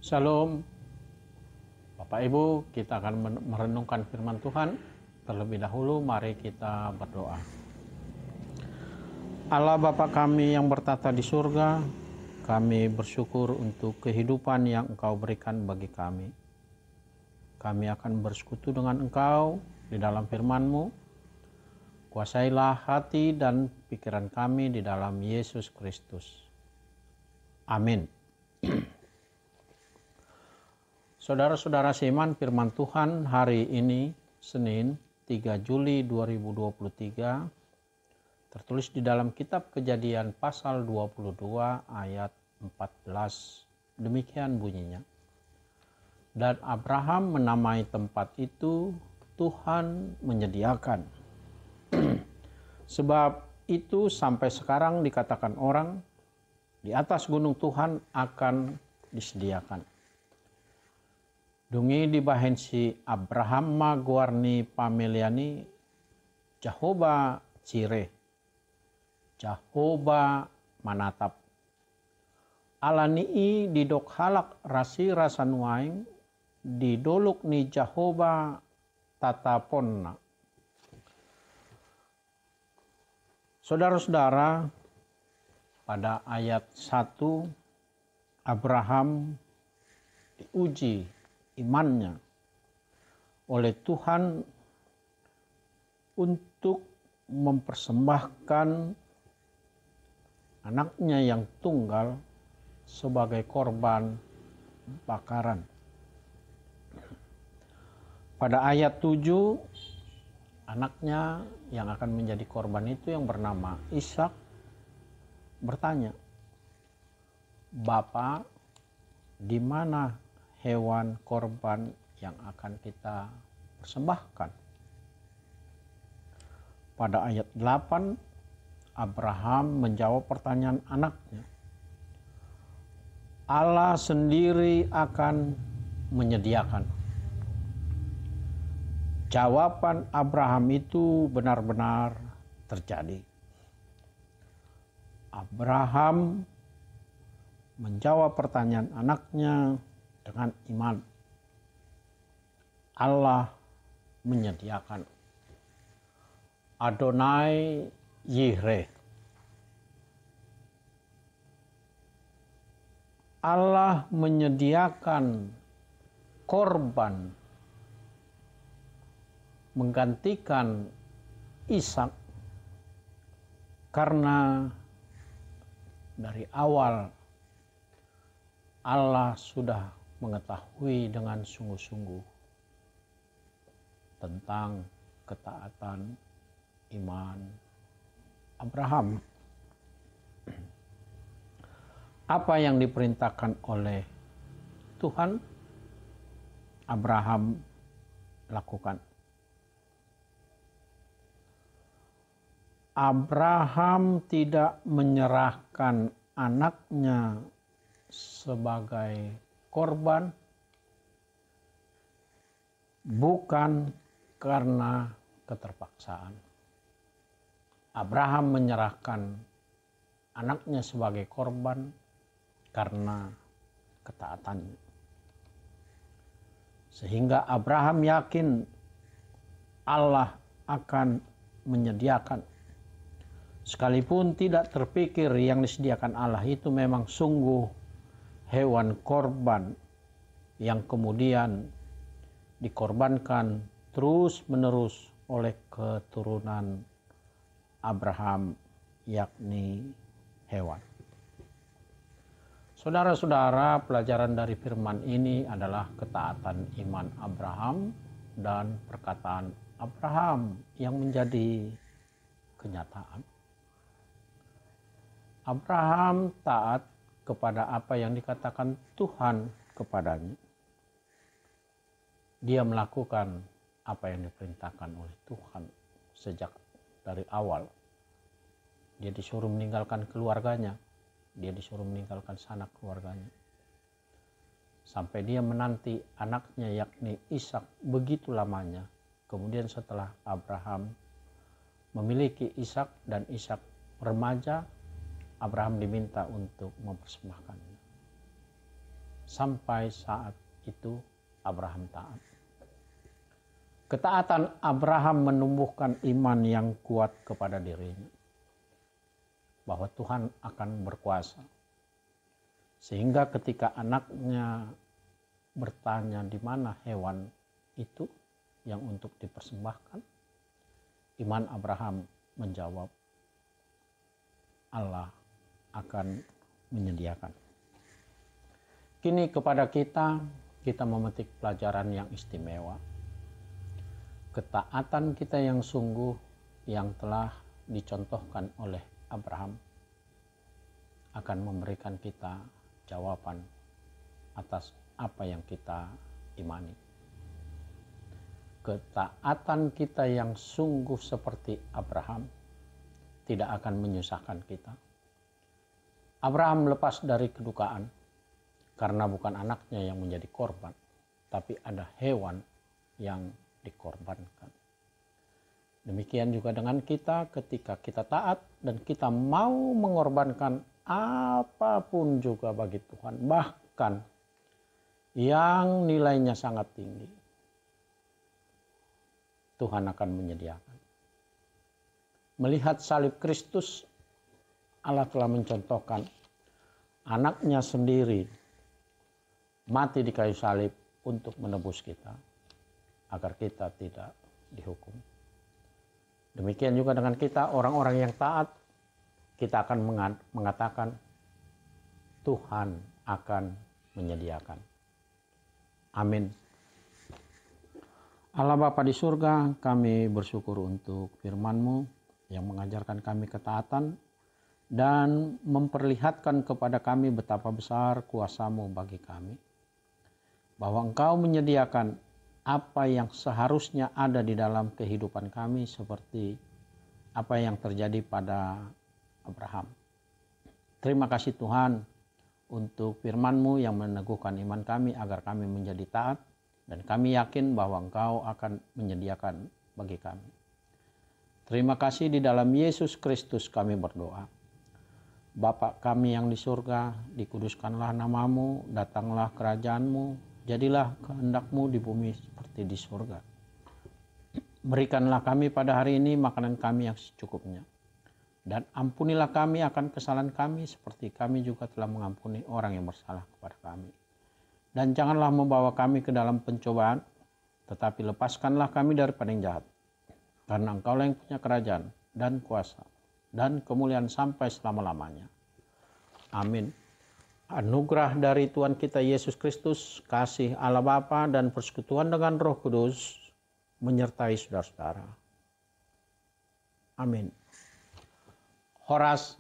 Shalom, Bapak Ibu, kita akan merenungkan firman Tuhan. Terlebih dahulu mari kita berdoa. Allah Bapa kami yang bertata di surga, kami bersyukur untuk kehidupan yang Engkau berikan bagi kami. Kami akan bersekutu dengan Engkau di dalam firman-Mu. Kuasailah hati dan pikiran kami di dalam Yesus Kristus. Amin. Saudara-saudara seiman, firman Tuhan hari ini Senin 3 Juli 2023 tertulis di dalam kitab Kejadian pasal 22 ayat 14. Demikian bunyinya. Dan Abraham menamai tempat itu Tuhan menyediakan. Sebab itu sampai sekarang dikatakan orang, di atas gunung Tuhan akan disediakan. Dungi dibahen si Abraham maguarni pameliani Jahoba Cire, Jahoba manatap. Alanii didok halak rasi rasanuaing, didoluk ni Jahoba tataponna. Saudara-saudara, pada ayat 1 Abraham diuji imannya oleh Tuhan untuk mempersembahkan anaknya yang tunggal sebagai korban bakaran. Pada ayat 7, anaknya yang akan menjadi korban itu yang bernama Ishak bertanya, "Bapa, di mana hewan korban yang akan kita persembahkan?" Pada ayat 8, Abraham menjawab pertanyaan anaknya. Allah sendiri akan menyediakan. Jawaban Abraham itu benar-benar terjadi. Abraham menjawab pertanyaan anaknya dengan iman. Allah menyediakan. Adonai Yireh. Allah menyediakan korban menggantikan Ishak karena dari awal Allah sudah mengetahui dengan sungguh-sungguh tentang ketaatan iman Abraham. Apa yang diperintahkan oleh Tuhan, Abraham lakukan. Abraham tidak menyerahkan anaknya sebagai korban bukan karena keterpaksaan. Abraham menyerahkan anaknya sebagai korban karena ketaatannya. Sehingga Abraham yakin Allah akan menyediakan. Sekalipun tidak terpikir yang disediakan Allah itu memang sungguh hewan korban yang kemudian dikorbankan terus-menerus oleh keturunan Abraham, yakni hewan. Saudara-saudara, pelajaran dari firman ini adalah ketaatan iman Abraham dan perkataan Abraham yang menjadi kenyataan. Abraham taat kepada apa yang dikatakan Tuhan kepadanya. Dia melakukan apa yang diperintahkan oleh Tuhan sejak dari awal. Dia disuruh meninggalkan keluarganya. Dia disuruh meninggalkan sanak keluarganya. Sampai dia menanti anaknya yakni Ishak begitu lamanya. Kemudian setelah Abraham memiliki Ishak dan Ishak remaja, Abraham diminta untuk mempersembahkannya. Sampai saat itu Abraham taat. Ketaatan Abraham menumbuhkan iman yang kuat kepada dirinya, bahwa Tuhan akan berkuasa. Sehingga ketika anaknya bertanya di mana hewan itu yang untuk dipersembahkan, iman Abraham menjawab, Allah akan menyediakan. Kini kepada kita memetik pelajaran yang istimewa. Ketaatan kita yang sungguh yang telah dicontohkan oleh Abraham akan memberikan kita jawaban atas apa yang kita imani. Ketaatan kita yang sungguh seperti Abraham tidak akan menyusahkan kita. Abraham lepas dari kedukaan karena bukan anaknya yang menjadi korban, tapi ada hewan yang dikorbankan. Demikian juga dengan kita ketika kita taat dan kita mau mengorbankan apapun juga bagi Tuhan, bahkan yang nilainya sangat tinggi, Tuhan akan menyediakan. Melihat salib Kristus, Allah telah mencontohkan anaknya sendiri mati di kayu salib untuk menebus kita, agar kita tidak dihukum. Demikian juga dengan kita, orang-orang yang taat, kita akan mengatakan Tuhan akan menyediakan. Amin. Allah Bapa di surga, kami bersyukur untuk firman-Mu yang mengajarkan kami ketaatan dan memperlihatkan kepada kami betapa besar kuasa-Mu bagi kami. Bahwa Engkau menyediakan apa yang seharusnya ada di dalam kehidupan kami seperti apa yang terjadi pada Abraham. Terima kasih Tuhan untuk firman-Mu yang meneguhkan iman kami agar kami menjadi taat dan kami yakin bahwa Engkau akan menyediakan bagi kami. Terima kasih di dalam Yesus Kristus kami berdoa. Bapa kami yang di surga, dikuduskanlah nama-Mu, datanglah kerajaan-Mu, jadilah kehendak-Mu di bumi seperti di surga. Berikanlah kami pada hari ini makanan kami yang secukupnya. Dan ampunilah kami akan kesalahan kami seperti kami juga telah mengampuni orang yang bersalah kepada kami. Dan janganlah membawa kami ke dalam pencobaan, tetapi lepaskanlah kami daripada yang jahat. Karena Engkaulah yang punya kerajaan dan kuasa dan kemuliaan sampai selama-lamanya. Amin. Anugerah dari Tuhan kita Yesus Kristus, kasih Allah Bapa dan persekutuan dengan Roh Kudus menyertai saudara-saudara. Amin. Horas